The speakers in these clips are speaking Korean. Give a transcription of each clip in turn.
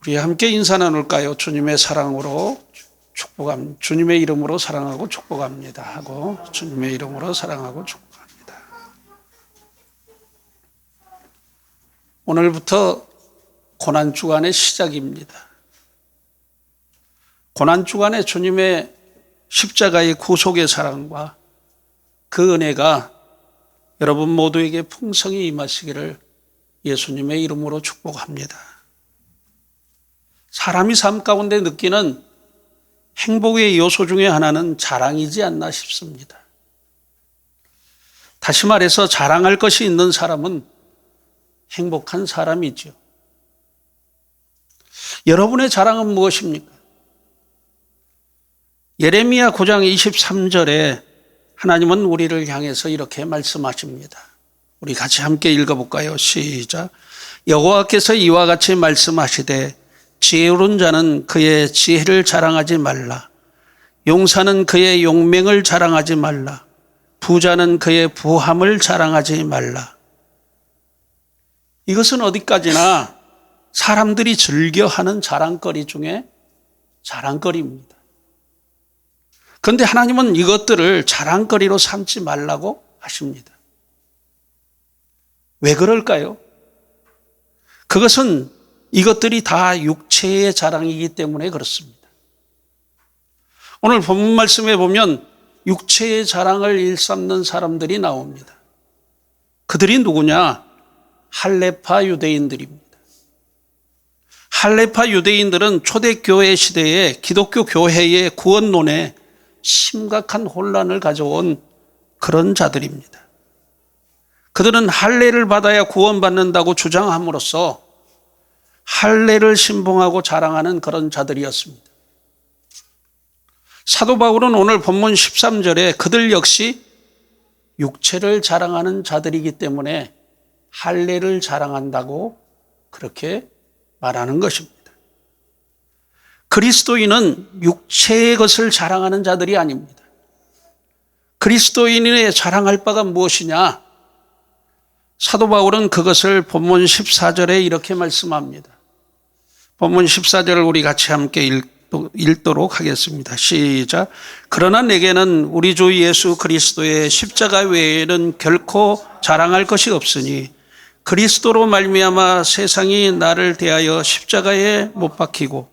우리 함께 인사 나눌까요? 주님의 사랑으로 축복합니다. 주님의 이름으로 사랑하고 축복합니다 하고, 주님의 이름으로 사랑하고 축복합니다. 오늘부터 고난주간의 시작입니다. 고난주간에 주님의 십자가의 구속의 사랑과 그 은혜가 여러분 모두에게 풍성히 임하시기를 예수님의 이름으로 축복합니다. 사람이 삶 가운데 느끼는 행복의 요소 중에 하나는 자랑이지 않나 싶습니다. 다시 말해서 자랑할 것이 있는 사람은 행복한 사람이죠. 여러분의 자랑은 무엇입니까? 예레미야 9장 23절에 하나님은 우리를 향해서 이렇게 말씀하십니다. 우리 같이 함께 읽어볼까요? 시작. 여호와께서 이와 같이 말씀하시되 지혜로운 자는 그의 지혜를 자랑하지 말라. 용사는 그의 용맹을 자랑하지 말라. 부자는 그의 부함을 자랑하지 말라. 이것은 어디까지나 사람들이 즐겨하는 자랑거리 중에 자랑거리입니다. 그런데 하나님은 이것들을 자랑거리로 삼지 말라고 하십니다. 왜 그럴까요? 그것은 이것들이 다 육체의 자랑이기 때문에 그렇습니다. 오늘 본문 말씀에 보면 육체의 자랑을 일삼는 사람들이 나옵니다. 그들이 누구냐? 할레파 유대인들입니다. 할레파 유대인들은 초대교회 시대에 기독교 교회의 구원론에 심각한 혼란을 가져온 그런 자들입니다. 그들은 할례를 받아야 구원받는다고 주장함으로써 할례를 신봉하고 자랑하는 그런 자들이었습니다. 사도 바울은 오늘 본문 13절에 그들 역시 육체를 자랑하는 자들이기 때문에 할례를 자랑한다고 그렇게 말하는 것입니다. 그리스도인은 육체의 것을 자랑하는 자들이 아닙니다. 그리스도인의 자랑할 바가 무엇이냐? 사도 바울은 그것을 본문 14절에 이렇게 말씀합니다. 본문 14절을 우리 같이 함께 읽도록 하겠습니다. 시작. 그러나 내게는 우리 주 예수 그리스도의 십자가 외에는 결코 자랑할 것이 없으니 그리스도로 말미암아 세상이 나를 대하여 십자가에 못 박히고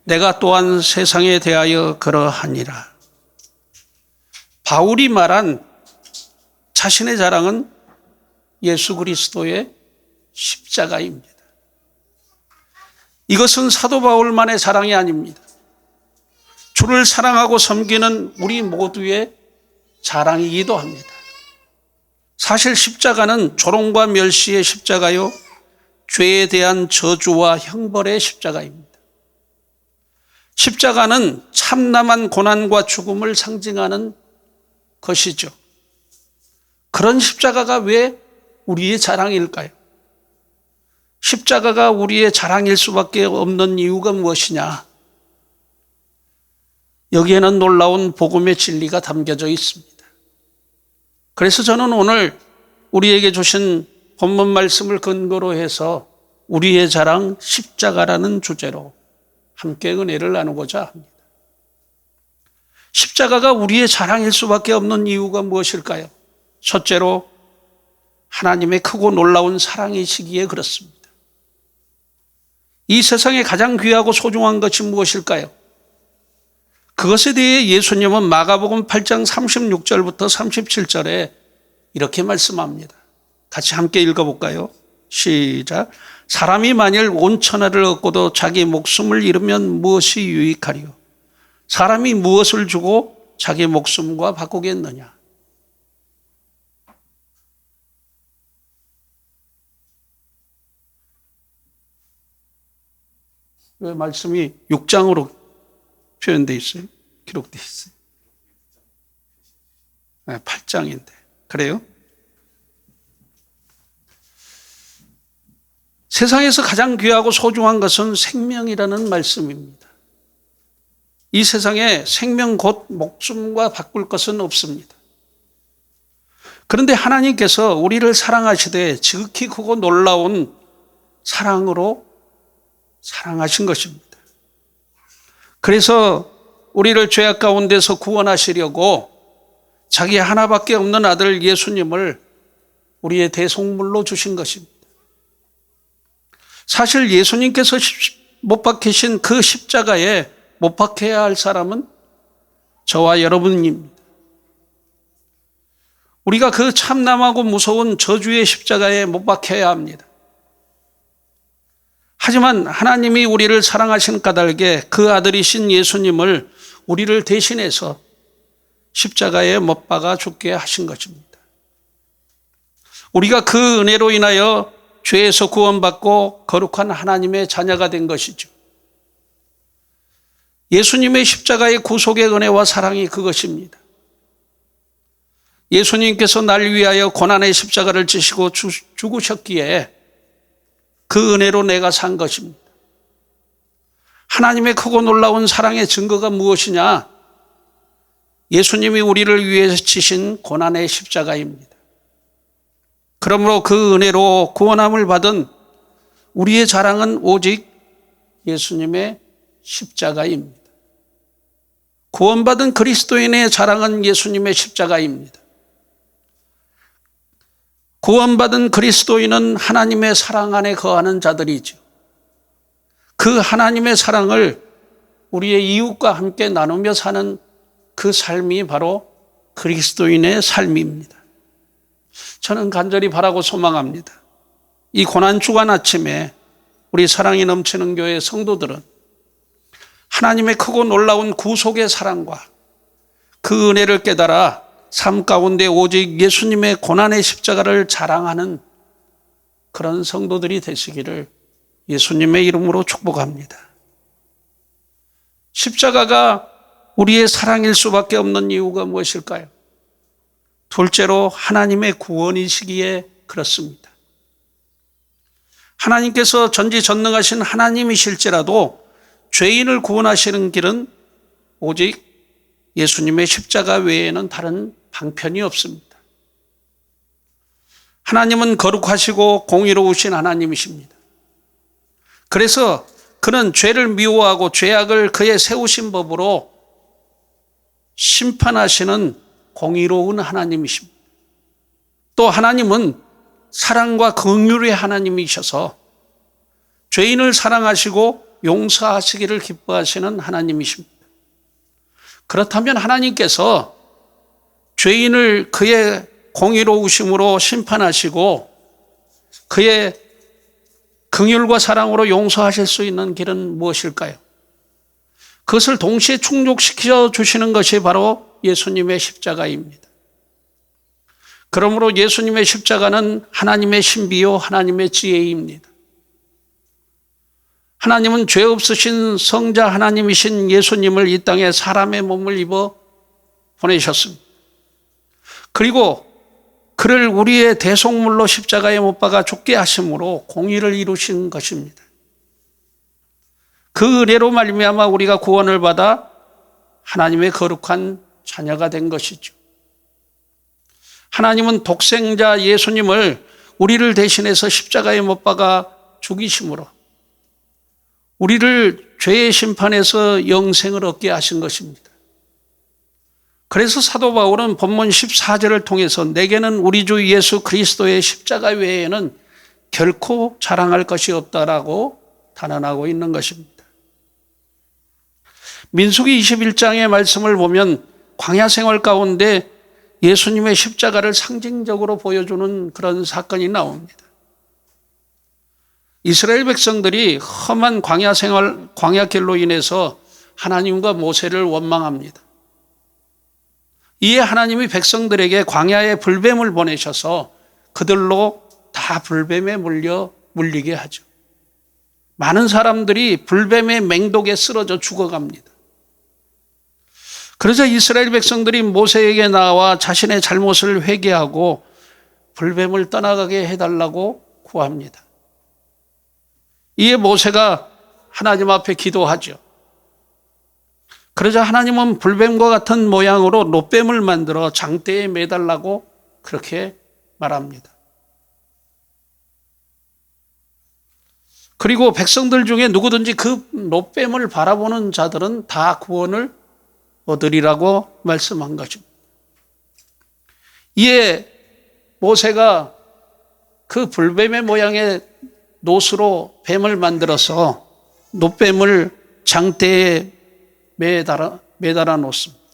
내가 또한 세상에 대하여 그러하니라. 바울이 말한 자신의 자랑은 예수 그리스도의 십자가입니다. 이것은 사도 바울만의 자랑이 아닙니다. 주를 사랑하고 섬기는 우리 모두의 자랑이기도 합니다. 사실 십자가는 조롱과 멸시의 십자가요, 죄에 대한 저주와 형벌의 십자가입니다. 십자가는 참남한 고난과 죽음을 상징하는 것이죠. 그런 십자가가 왜 우리의 자랑일까요? 십자가가 우리의 자랑일 수밖에 없는 이유가 무엇이냐? 여기에는 놀라운 복음의 진리가 담겨져 있습니다. 그래서 저는 오늘 우리에게 주신 본문 말씀을 근거로 해서 우리의 자랑 십자가라는 주제로 함께 은혜를 나누고자 합니다. 십자가가 우리의 자랑일 수밖에 없는 이유가 무엇일까요? 첫째로 하나님의 크고 놀라운 사랑이시기에 그렇습니다. 이 세상에 가장 귀하고 소중한 것이 무엇일까요? 그것에 대해 예수님은 마가복음 8장 36절부터 37절에 이렇게 말씀합니다. 같이 함께 읽어볼까요? 시작. 사람이 만일 온 천하를 얻고도 자기 목숨을 잃으면 무엇이 유익하리요? 사람이 무엇을 주고 자기 목숨과 바꾸겠느냐? 왜 말씀이 6장으로 표현되어 있어요? 기록되어 있어요. 네, 8장인데. 그래요? 세상에서 가장 귀하고 소중한 것은 생명이라는 말씀입니다. 이 세상에 생명 곧 목숨과 바꿀 것은 없습니다. 그런데 하나님께서 우리를 사랑하시되 지극히 크고 놀라운 사랑으로 사랑하신 것입니다. 그래서 우리를 죄악 가운데서 구원하시려고 자기 하나밖에 없는 아들 예수님을 우리의 대속물로 주신 것입니다. 사실 예수님께서 못 박히신 그 십자가에 못 박혀야 할 사람은 저와 여러분입니다. 우리가 그 참남하고 무서운 저주의 십자가에 못 박혀야 합니다. 하지만 하나님이 우리를 사랑하신 까닭에 그 아들이신 예수님을 우리를 대신해서 십자가에 못 박아 죽게 하신 것입니다. 우리가 그 은혜로 인하여 죄에서 구원받고 거룩한 하나님의 자녀가 된 것이죠. 예수님의 십자가의 구속의 은혜와 사랑이 그것입니다. 예수님께서 날 위하여 고난의 십자가를 지시고 죽으셨기에 그 은혜로 내가 산 것입니다. 하나님의 크고 놀라운 사랑의 증거가 무엇이냐? 예수님이 우리를 위해 지신 고난의 십자가입니다. 그러므로 그 은혜로 구원함을 받은 우리의 자랑은 오직 예수님의 십자가입니다. 구원받은 그리스도인의 자랑은 예수님의 십자가입니다. 구원받은 그리스도인은 하나님의 사랑 안에 거하는 자들이죠. 그 하나님의 사랑을 우리의 이웃과 함께 나누며 사는 그 삶이 바로 그리스도인의 삶입니다. 저는 간절히 바라고 소망합니다. 이 고난주간 아침에 우리 사랑이 넘치는 교회 성도들은 하나님의 크고 놀라운 구속의 사랑과 그 은혜를 깨달아 삶 가운데 오직 예수님의 고난의 십자가를 자랑하는 그런 성도들이 되시기를 예수님의 이름으로 축복합니다. 십자가가 우리의 사랑일 수밖에 없는 이유가 무엇일까요? 둘째로 하나님의 구원이시기에 그렇습니다. 하나님께서 전지전능하신 하나님이실지라도 죄인을 구원하시는 길은 오직 예수님의 십자가 외에는 다른 방편이 없습니다. 하나님은 거룩하시고 공의로우신 하나님이십니다. 그래서 그는 죄를 미워하고 죄악을 그의 세우신 법으로 심판하시는 공의로운 하나님이십니다. 또 하나님은 사랑과 긍휼의 하나님이셔서 죄인을 사랑하시고 용서하시기를 기뻐하시는 하나님이십니다. 그렇다면 하나님께서 죄인을 그의 공의로우심으로 심판하시고 그의 긍휼과 사랑으로 용서하실 수 있는 길은 무엇일까요? 그것을 동시에 충족시켜 주시는 것이 바로 예수님의 십자가입니다. 그러므로 예수님의 십자가는 하나님의 신비요 하나님의 지혜입니다. 하나님은 죄 없으신 성자 하나님이신 예수님을 이 땅에 사람의 몸을 입어 보내셨습니다. 그리고 그를 우리의 대속물로 십자가에 못 박아 죽게 하심으로 공의를 이루신 것입니다. 그 은혜로 말미암아 우리가 구원을 받아 하나님의 거룩한 자녀가 된 것이죠. 하나님은 독생자 예수님을 우리를 대신해서 십자가에 못 박아 죽이심으로 우리를 죄의 심판에서 영생을 얻게 하신 것입니다. 그래서 사도 바울은 본문 14절을 통해서 내게는 우리 주 예수 그리스도의 십자가 외에는 결코 자랑할 것이 없다라고 단언하고 있는 것입니다. 민수기 21장의 말씀을 보면 광야 생활 가운데 예수님의 십자가를 상징적으로 보여주는 그런 사건이 나옵니다. 이스라엘 백성들이 험한 광야 생활, 광야 길로 인해서 하나님과 모세를 원망합니다. 이에 하나님이 백성들에게 광야에 불뱀을 보내셔서 그들로 다 불뱀에 물리게 하죠. 많은 사람들이 불뱀의 맹독에 쓰러져 죽어갑니다. 그러자 이스라엘 백성들이 모세에게 나와 자신의 잘못을 회개하고 불뱀을 떠나가게 해달라고 구합니다. 이에 모세가 하나님 앞에 기도하죠. 그러자 하나님은 불뱀과 같은 모양으로 놋뱀을 만들어 장대에 매달라고 그렇게 말합니다. 그리고 백성들 중에 누구든지 그 롯뱀을 바라보는 자들은 다 구원을 얻으리라고 말씀한 것입니다. 이에 모세가 그 불뱀의 모양의 놋으로 뱀을 만들어서 놋뱀을 장대에 매달아 놓습니다.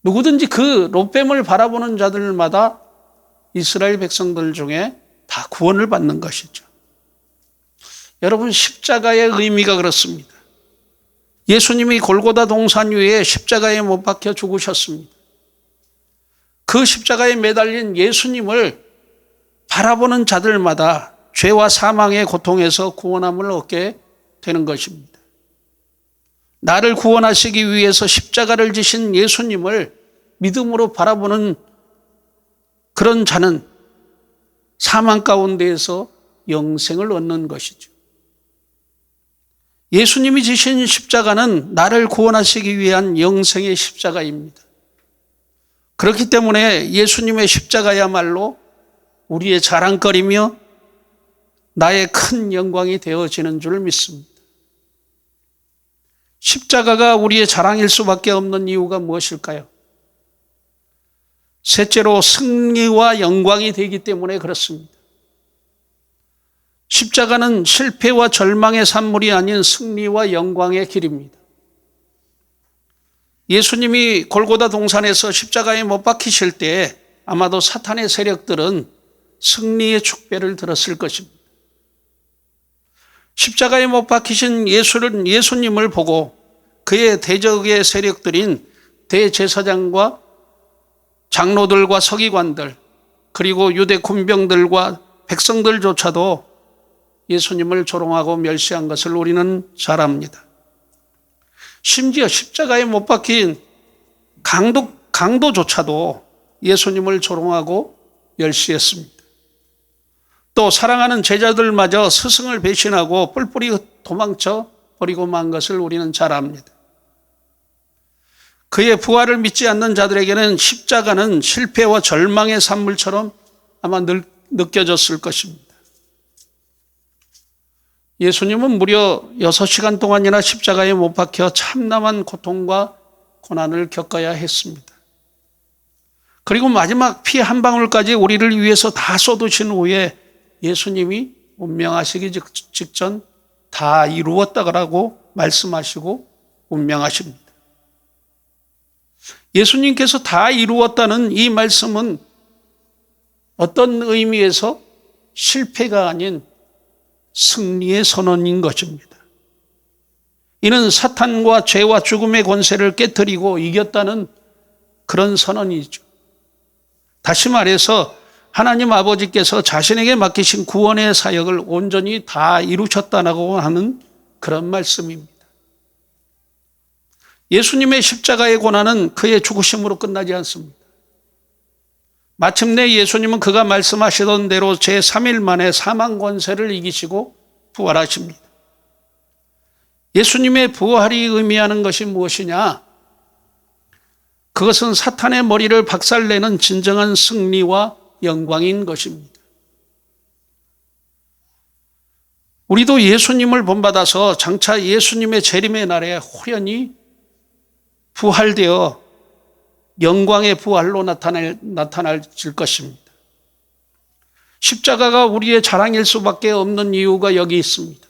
누구든지 그 롯뱀을 바라보는 자들마다 이스라엘 백성들 중에 다 구원을 받는 것이죠. 여러분, 십자가의 의미가 그렇습니다. 예수님이 골고다 동산 위에 십자가에 못 박혀 죽으셨습니다. 그 십자가에 매달린 예수님을 바라보는 자들마다 죄와 사망의 고통에서 구원함을 얻게 되는 것입니다. 나를 구원하시기 위해서 십자가를 지신 예수님을 믿음으로 바라보는 그런 자는 사망 가운데에서 영생을 얻는 것이죠. 예수님이 지신 십자가는 나를 구원하시기 위한 영생의 십자가입니다. 그렇기 때문에 예수님의 십자가야말로 우리의 자랑거리며 나의 큰 영광이 되어지는 줄 믿습니다. 십자가가 우리의 자랑일 수밖에 없는 이유가 무엇일까요? 셋째로 승리와 영광이 되기 때문에 그렇습니다. 십자가는 실패와 절망의 산물이 아닌 승리와 영광의 길입니다. 예수님이 골고다 동산에서 십자가에 못 박히실 때 아마도 사탄의 세력들은 승리의 축배를 들었을 것입니다. 십자가에 못 박히신 예수님을 보고 그의 대적의 세력들인 대제사장과 장로들과 서기관들, 그리고 유대 군병들과 백성들조차도 예수님을 조롱하고 멸시한 것을 우리는 잘 압니다. 심지어 십자가에 못 박힌 강도조차도 예수님을 조롱하고 멸시했습니다. 또 사랑하는 제자들마저 스승을 배신하고 뿔뿔이 도망쳐 버리고 만 것을 우리는 잘 압니다. 그의 부활을 믿지 않는 자들에게는 십자가는 실패와 절망의 산물처럼 아마 느껴졌을 것입니다. 예수님은 무려 6시간 동안이나 십자가에 못 박혀 참담한 고통과 고난을 겪어야 했습니다. 그리고 마지막 피 한 방울까지 우리를 위해서 다 쏟으신 후에 예수님이 운명하시기 직전 다 이루었다고 말씀하시고 운명하십니다. 예수님께서 다 이루었다는 이 말씀은 어떤 의미에서 실패가 아닌 승리의 선언인 것입니다. 이는 사탄과 죄와 죽음의 권세를 깨뜨리고 이겼다는 그런 선언이죠. 다시 말해서 하나님 아버지께서 자신에게 맡기신 구원의 사역을 온전히 다 이루셨다고 하는 그런 말씀입니다. 예수님의 십자가의 고난은 그의 죽으심으로 끝나지 않습니다. 마침내 예수님은 그가 말씀하시던 대로 제3일 만에 사망 권세를 이기시고 부활하십니다. 예수님의 부활이 의미하는 것이 무엇이냐? 그것은 사탄의 머리를 박살내는 진정한 승리와 영광인 것입니다. 우리도 예수님을 본받아서 장차 예수님의 재림의 날에 호련히 부활되어 영광의 부활로 나타날 것입니다. 십자가가 우리의 자랑일 수밖에 없는 이유가 여기 있습니다.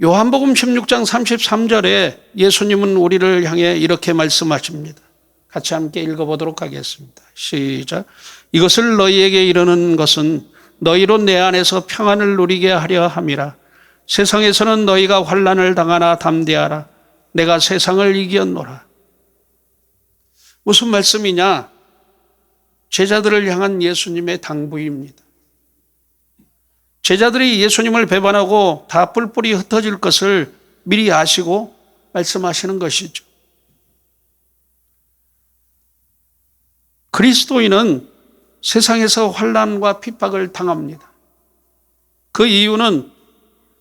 요한복음 16장 33절에 예수님은 우리를 향해 이렇게 말씀하십니다. 같이 함께 읽어보도록 하겠습니다. 시작. 이것을 너희에게 이르는 것은 너희로 내 안에서 평안을 누리게 하려 함이라. 세상에서는 너희가 환난을 당하나 담대하라. 내가 세상을 이겼노라. 무슨 말씀이냐? 제자들을 향한 예수님의 당부입니다. 제자들이 예수님을 배반하고 다 뿔뿔이 흩어질 것을 미리 아시고 말씀하시는 것이죠. 그리스도인은 세상에서 환난과 핍박을 당합니다. 그 이유는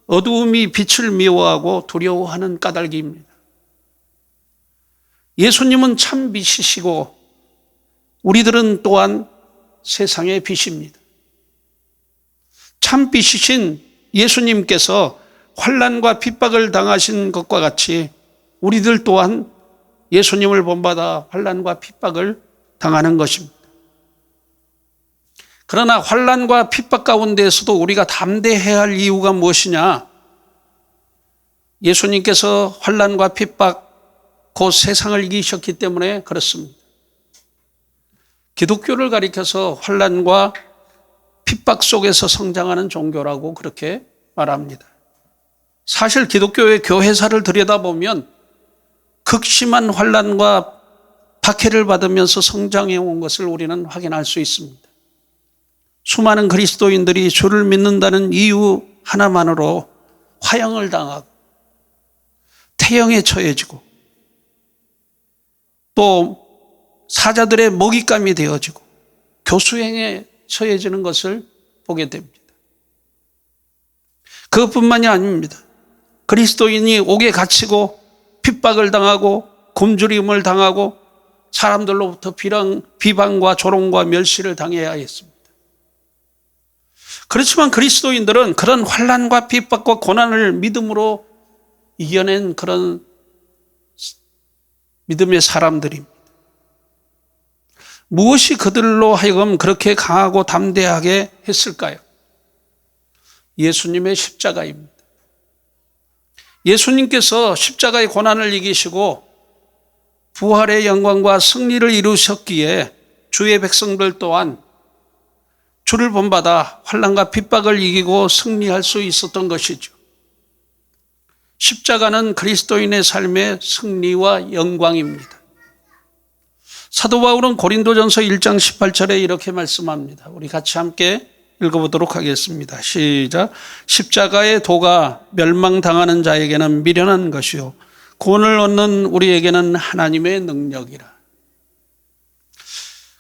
어두움이 빛을 미워하고 두려워하는 까닭입니다. 예수님은 참 빛이시고 우리들은 또한 세상의 빛입니다. 참빛이신 예수님께서 환난과 핍박을 당하신 것과 같이 우리들 또한 예수님을 본받아 환난과 핍박을 당하는 것입니다. 그러나 환난과 핍박 가운데에서도 우리가 담대해야 할 이유가 무엇이냐? 예수님께서 환난과 핍박, 그 세상을 이기셨기 때문에 그렇습니다. 기독교를 가리켜서 환난과 핍박 속에서 성장하는 종교라고 그렇게 말합니다. 사실 기독교의 교회사를 들여다보면 극심한 환난과 박해를 받으면서 성장해 온 것을 우리는 확인할 수 있습니다. 수많은 그리스도인들이 주를 믿는다는 이유 하나만으로 화형을 당하고 태형에 처해지고 또 사자들의 먹잇감이 되어지고 교수행에 처해지는 것을 보게 됩니다. 그것뿐만이 아닙니다. 그리스도인이 옥에 갇히고 핍박을 당하고 굶주림을 당하고 사람들로부터 비방과 조롱과 멸시를 당해야 했습니다. 그렇지만 그리스도인들은 그런 환난과 핍박과 고난을 믿음으로 이겨낸 그런 믿음의 사람들입니다. 무엇이 그들로 하여금 그렇게 강하고 담대하게 했을까요? 예수님의 십자가입니다. 예수님께서 십자가의 고난을 이기시고 부활의 영광과 승리를 이루셨기에 주의 백성들 또한 주를 본받아 환난과 핍박을 이기고 승리할 수 있었던 것이죠. 십자가는 그리스도인의 삶의 승리와 영광입니다. 사도 바울은 고린도전서 1장 18절에 이렇게 말씀합니다. 우리 같이 함께 읽어보도록 하겠습니다. 시작. 십자가의 도가 멸망당하는 자에게는 미련한 것이요 구원을 얻는 우리에게는 하나님의 능력이라.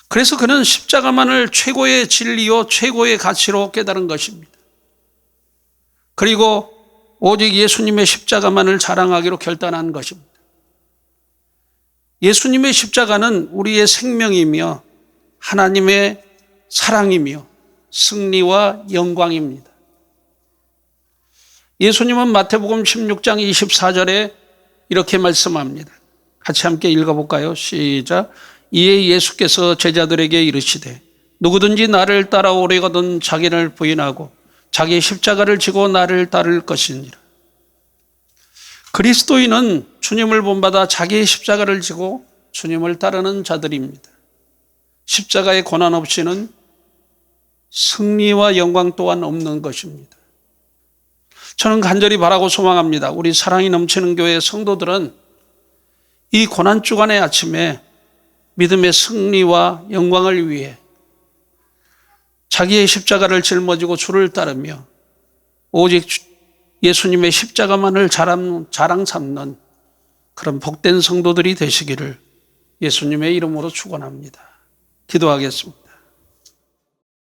그래서 그는 십자가만을 최고의 진리요 최고의 가치로 깨달은 것입니다. 그리고 오직 예수님의 십자가만을 자랑하기로 결단한 것입니다. 예수님의 십자가는 우리의 생명이며 하나님의 사랑이며 승리와 영광입니다. 예수님은 마태복음 16장 24절에 이렇게 말씀합니다. 같이 함께 읽어볼까요? 시작. 이에 예수께서 제자들에게 이르시되 누구든지 나를 따라오려거든 자기를 부인하고 자기 십자가를 지고 나를 따를 것이니라. 그리스도인은 주님을 본받아 자기의 십자가를 지고 주님을 따르는 자들입니다. 십자가의 고난 없이는 승리와 영광 또한 없는 것입니다. 저는 간절히 바라고 소망합니다. 우리 사랑이 넘치는 교회 성도들은 이 고난 주간의 아침에 믿음의 승리와 영광을 위해 자기의 십자가를 짊어지고 주를 따르며 오직 예수님의 십자가만을 자랑 삼는 그런 복된 성도들이 되시기를 예수님의 이름으로 축원합니다. 기도하겠습니다.